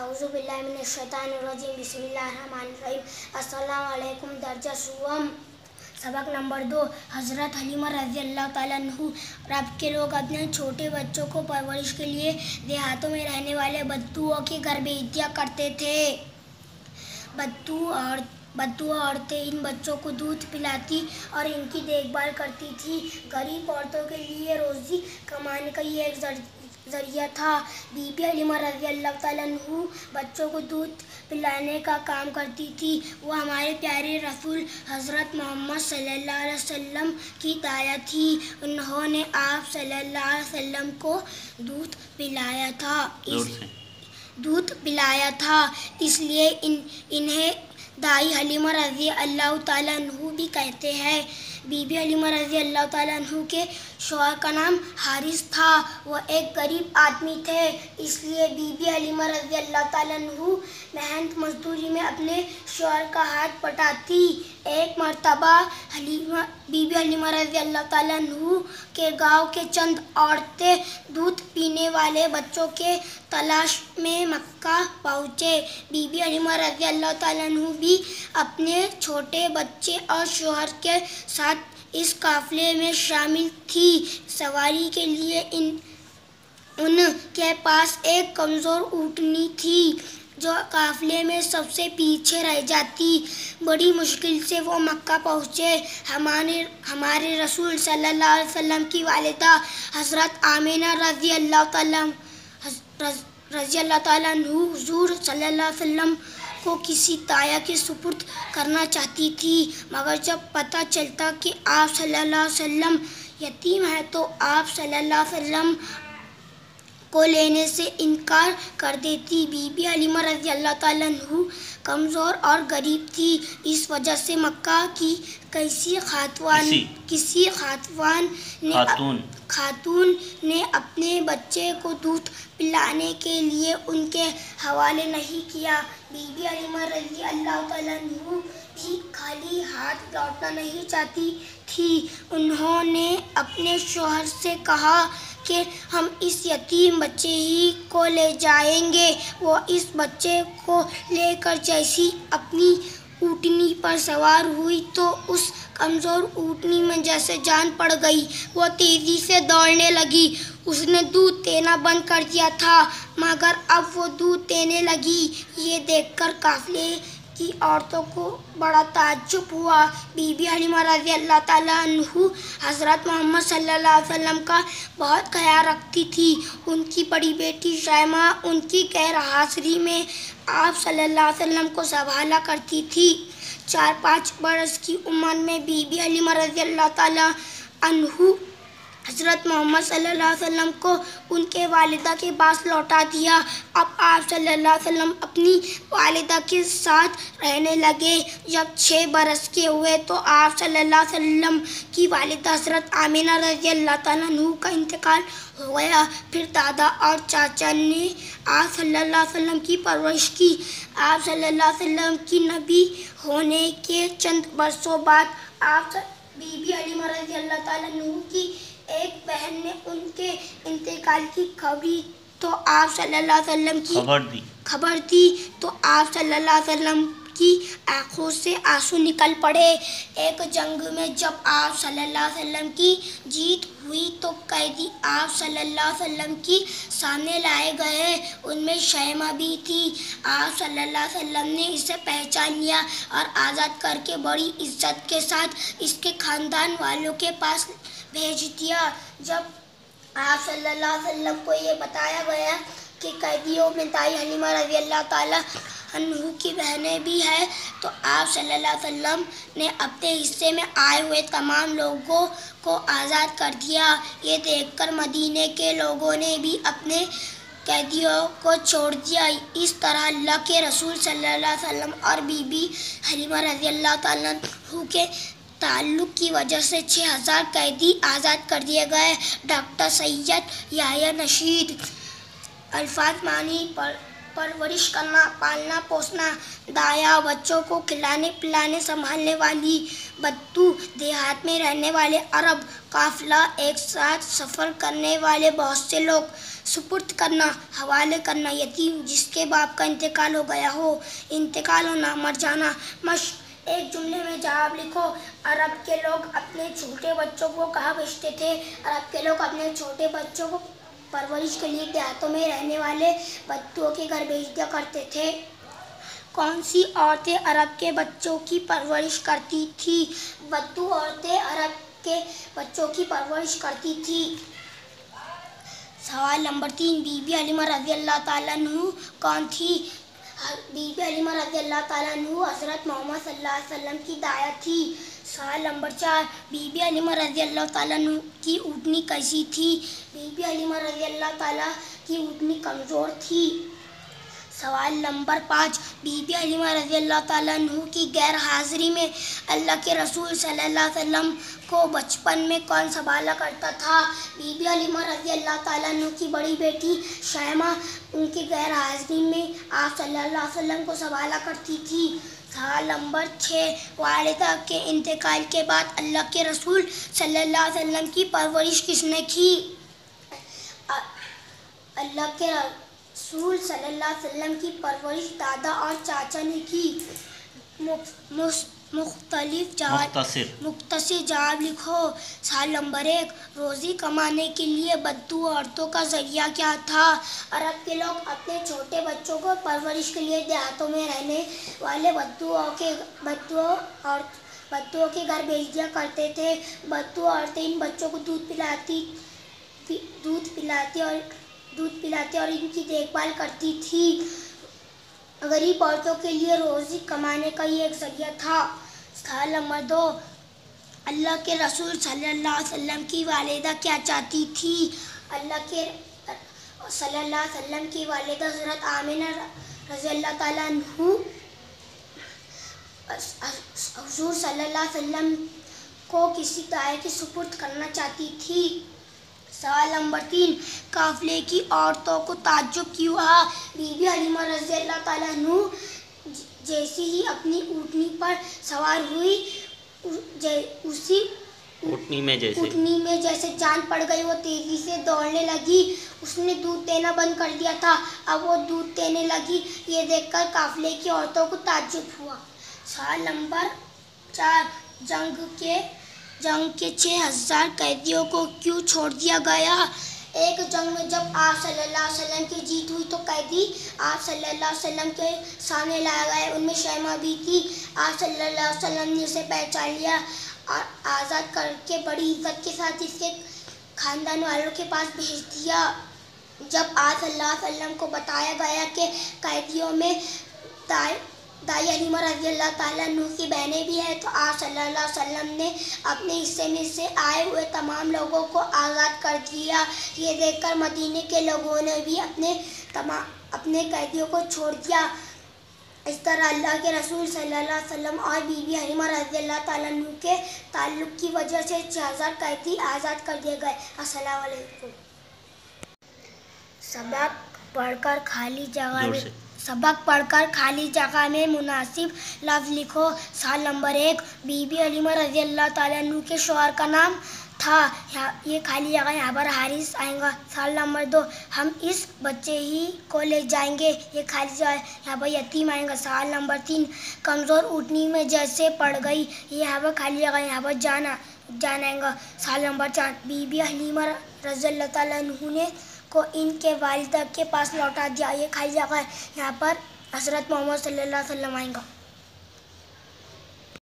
اعوذ باللہ من الشیطان الرجیم بسم اللہ الرحمن الرحیم السلام علیکم درجہ سوم سبق نمبر 2 حضرت حلیمہ رضی اللہ تعالیٰ عنہ رب کے لوگ اپنے چھوٹے بچوں کو پرورش کے لیے دیہاتوں میں رہنے والے بدوؤں کے گھر بھیج دیا کرتے تھے۔ بدو عورتیں ان بچوں کو دودھ پلاتی اور ان کی دیکھ بھال کرتی تھی۔ غریب عورتوں کے لیے روزی کمانے کا یہ ایک ذریعہ تھا۔ بی بی حلیمہ رضی اللہ تعالیٰ عنہ بچوں کو دودھ پلانے کا کام کرتی تھی۔ وہ ہمارے پیارے رسول حضرت محمد صلی اللہ علیہ وسلم کی دایا تھی۔ انہوں نے آپ صلی اللہ علیہ وسلم کو دودھ پلایا تھا، اس لیے انہیں دائی حلیمہ رضی اللہ تعالیٰ عنہ بھی کہتے ہیں۔ بی بی حلیمہ رضی اللہ تعالیٰ عنہ کے شوہر کا نام حارث تھا۔ وہ ایک غریب آدمی تھے، اس لیے بی بی حلیمہ رضی اللہ تعالیٰ عنہ محنت مزدوری میں اپنے شوہر کا ہاتھ بٹاتی۔ ایک مرتبہ بی بی حلیمہ رضی اللہ تعالیٰ عنہ کے گاؤں کے چند عورتیں دودھ پینے والے بچوں کے تلاش میں مکہ پہنچے۔ بی بی حلیمہ رضی اللہ تعالیٰ عنہ بھی اپنے چھوٹے بچے اور شوہر کے ساتھ اس قافلے میں شامل تھی۔ سواری کے لیے ان کے پاس ایک کمزور اونٹنی تھی جو قافلے میں سب سے پیچھے رہ جاتی۔ بڑی مشکل سے وہ مکہ پہنچے۔ ہمارے رسول صلی اللہ علیہ وسلم کی والدہ حضرت آمینہ رضی اللہ تعالیٰ عنہ حضور صلی اللہ علیہ وسلم کو کسی دایا کے سپرد کرنا چاہتی تھی، مگر جب پتہ چلتا کہ آپ صلی اللہ علیہ وسلم یتیم ہیں تو آپ صلی اللہ علیہ وسلم کو لینے سے انکار کر دیتی۔ بی بی حلیمہ رضی اللہ تعالیٰ عنہ کمزور اور غریب تھی، اس وجہ سے مکہ کی کسی خاتون نے اپنے بچے کو دودھ پلانے کے لیے ان کے حوالے نہیں کیا۔ بی بی حلیمہ رضی اللہ تعالیٰ عنہ بھی خالی ہاتھ لوٹنا نہیں چاہتی تھی۔ انہوں نے اپنے شوہر سے کہا کہ ہم اس یتیم بچے ہی کو لے جائیں گے۔ وہ اس بچے کو لے کر جیسی اپنی اونٹنی پر سوار ہوئی تو اس کمزور اونٹنی میں جیسے جان پڑ گئی، وہ تیزی سے دوڑنے لگی۔ اس نے دودھ دینا بند کر دیا تھا، مگر اب وہ دودھ دینے لگی۔ یہ دیکھ کر قافلے کی عورتوں کو بڑا تعجب ہوا۔ بی بی حلیمہ رضی اللہ تعالیٰ عنہ حضرت محمد صلی اللہ علیہ وسلم کا بہت خیال رکھتی تھی۔ ان کی بڑی بیٹی شیمہ ان کی غیر حاضری میں آپ صلی اللہ علیہ وسلم کو سنبھالا کرتی تھی۔ 4-5 برس کی عمر میں بی بی حلیمہ رضی اللہ تعالیٰ عنہ حضرت محمد صلی اللہ علیہ وسلم کو ان کے والدہ کے پاس لوٹا دیا۔ اب آپ صلی اللہ علیہ وسلم اپنی والدہ کے ساتھ رہنے لگے۔ جب 6 برس کے ہوئے تو آپ صلی اللہ علیہ وسلم کی والدہ حضرت آمینہ رضی اللہ تعالیٰ عنہ کا انتقال ہو گیا۔ پھر دادا اور چاچا نے آپ صلی اللہ علیہ وسلم کی پرورش کی۔ آپ صلی اللہ علیہ وسلم کی نبی ہونے کے چند برسوں بعد بی بی حلیمہ رضی اللہ تعالیٰ عنہ کی ایک بہن نے ان کے انتقال کی تو آپ صلی اللہ علیہ وسلم کی خبر دی تو آپ صلی اللہ علیہ وسلم کی آنکھوں سے آنسو نکل پڑے۔ ایک جنگ میں جب آپ صلی اللہ علیہ وسلم کی جیت ہوئی تو قیدی آپ صلی اللہ علیہ وسلم کی سامنے لائے گئے، ان میں شیمہ بھی تھی۔ آپ صلی اللہ علیہ وسلم نے اسے پہچان لیا اور آزاد کر کے بڑی عزت کے ساتھ اس کے خاندان والوں کے پاس بھیج دیا۔ جب آپ صلی اللہ علیہ وسلم کو یہ بتایا گیا کہ قیدیوں میں دائی حلیمہ رضی اللہ تعالیٰ عنہ کی بہنیں بھی ہیں تو آپ صلی اللہ علیہ وسلم نے اپنے حصے میں آئے ہوئے تمام لوگوں کو آزاد کر دیا۔ یہ دیکھ کر مدینے کے لوگوں نے بھی اپنے قیدیوں کو چھوڑ دیا۔ اس طرح اللہ کے رسول صلی اللہ علیہ وسلم اور بی بی حلیمہ رضی اللہ تعالیٰ عنہ کے تعلق کی وجہ سے 6000 قیدی آزاد کر دیے گئے۔ ڈاکٹر سید یحییٰ نشید۔ الفاظ معنی: پرورش کرنا، پالنا پوسنا، دایا بچوں کو کھلانے پلانے سنبھالنے والی، بدو دیہات میں رہنے والے عرب، قافلہ ایک ساتھ سفر کرنے والے بہت سے لوگ، سپرد کرنا، حوالے کرنا، یتیم جس کے باپ کا انتقال ہو گیا ہو، انتقال ہونا، مر جانا۔ مشق، ایک جملے میں جواب لکھو۔ عرب کے لوگ اپنے چھوٹے بچوں کو کہاں بھیجتے تھے؟ عرب کے لوگ اپنے چھوٹے بچوں کو پرورش کے لیے دیہاتوں میں رہنے والے بدوؤں کے گھر بھیج دیا کرتے تھے۔ کون سی عورتیں عرب کے بچوں کی پرورش کرتی تھیں؟ بدو عورتیں عرب کے بچوں کی پرورش کرتی تھیں۔ سوال نمبر 3، بی بی حلیمہ رضی اللہ تعالیٰ عنہ کون تھی؟ بی بی حلیمہ رضی اللہ تعالیٰ عنہ حضرت محمد صلی اللہ علیہ وسلم کی دایا تھی۔ سوال نمبر 4، بی بی حلیمہ رضی اللہ تعالیٰ عنہ کی اونٹنی کیسی تھی؟ بی بی حلیمہ رضی اللہ تعالیٰ کی اونٹنی کمزور تھی۔ سوال نمبر 5، بی بی حلیمہ رضی اللہ تعالیٰ عنہ کی غیر حاضری میں اللہ کے رسول صلی اللہ علیہ وسلم کو بچپن میں کون سنبھالا کرتا تھا؟ بی بی حلیمہ رضی اللہ تعالیٰ عنہ کی بڑی بیٹی شیمہ ان کی غیر حاضری میں آپ صلی اللہ علیہ وسلم کو سنبھالا کرتی تھی۔ سوال نمبر 6، والدہ کے انتقال کے بعد اللہ کے رسول صلی اللہ علیہ وسلم کی پرورش کس نے کی؟ اللہ کے رسول صلی اللہ علیہ وسلم کی پرورش دادا اور چاچا نے کی۔ مختصر جواب لکھو۔ سوال نمبر 1، روزی کمانے کے لیے بدو عورتوں کا ذریعہ کیا تھا؟ عرب کے لوگ اپنے چھوٹے بچوں کو پرورش کے لیے دیہاتوں میں رہنے والے بدوؤں کے گھر بھیج دیا کرتے تھے۔ بدو عورتیں ان بچوں کو دودھ پلاتی اور ان کی دیکھ بھال کرتی تھی۔ غریب عورتوں کے لیے روزی کمانے کا یہ ایک ذریعہ تھا۔ سوال نمبر 2، اللہ کے رسول صلی اللہ علیہ وسلم کی والدہ کیا چاہتی تھی؟ اللہ کے صلی اللہ علیہ وسلم کی والدہ حضرت آمنہ رضی اللہ تعالیٰ عنہ حضور صلی اللہ علیہ وسلم کو کسی داعی کے سپرد کرنا چاہتی تھی۔ سوال نمبر 3، قافلے کی عورتوں کو تعجب کیوں ہوا؟ بی بی حلیمہ رضی اللہ تعالیٰ عنہ جیسے ہی اپنی اونٹنی پر سوار ہوئی، اسی اونٹنی میں جیسے جان پڑ گئی، وہ تیزی سے دوڑنے لگی۔ اس نے دودھ دینا بند کر دیا تھا، اب وہ دودھ دینے لگی۔ یہ دیکھ کر قافلے کی عورتوں کو تعجب ہوا۔ سوال نمبر 4، جنگ کے 6000 قیدیوں کو کیوں چھوڑ دیا گیا؟ ایک جنگ میں جب آپ صلی اللہ علیہ وسلم کی جیت ہوئی تو قیدی آپ صلی اللہ علیہ وسلم کے سامنے لائے گئے۔ ان میں شیمہ بھی تھی۔ آپ صلی اللہ علیہ وسلم نے اسے پہچان لیا اور آزاد کر کے بڑی عزت کے ساتھ اس کے خاندان والوں کے پاس بھیج دیا۔ جب آپ صلی اللہ علیہ وسلم کو بتایا گیا کہ قیدیوں میں دائی حلیمہ رضی اللہ تعالیٰ عنہ کی بہنیں بھی ہیں، تو آپ صلی اللہ علیہ وسلم نے اپنے حصے میں سے آئے ہوئے تمام لوگوں کو آزاد کر دیا۔ یہ دیکھ کر مدینے کے لوگوں نے بھی اپنے قیدیوں کو چھوڑ دیا۔ اس طرح اللہ کے رسول صلی اللہ علیہ وسلم اور بی بی حلیمہ رضی اللہ تعالیٰ عنہ کے تعلق کی وجہ سے 6000 قیدی آزاد کر دیے گئے۔ السلام علیکم۔ سبق پڑھ کر خالی جگہ میں مناسب لفظ لکھو۔ سوال نمبر 1، بی بی حلیمہ رضی اللہ تعالیٰ عنہ کے شوہر کا نام تھا۔ یہ خالی جگہ یہاں پر حارث آئے گا۔ سوال نمبر 2، ہم اس بچے ہی کو لے جائیں گے۔ یہ خالی جگہ یہاں پر یتیم آئے گا۔ سوال نمبر 3، کمزور اونٹنی میں جیسے پڑ گئی۔ یہ یہاں پر خالی جگہ یہاں پر جان آئے گا۔ سوال نمبر 4، بی بی حلیمہ رضی اللہ تعالیٰ عنہ نے کو ان کے والدہ کے پاس لوٹا دیا۔ یہ خالی جگہ ہے، یہاں پر حضرت محمد صلی اللہ علیہ وسلم آئے گا۔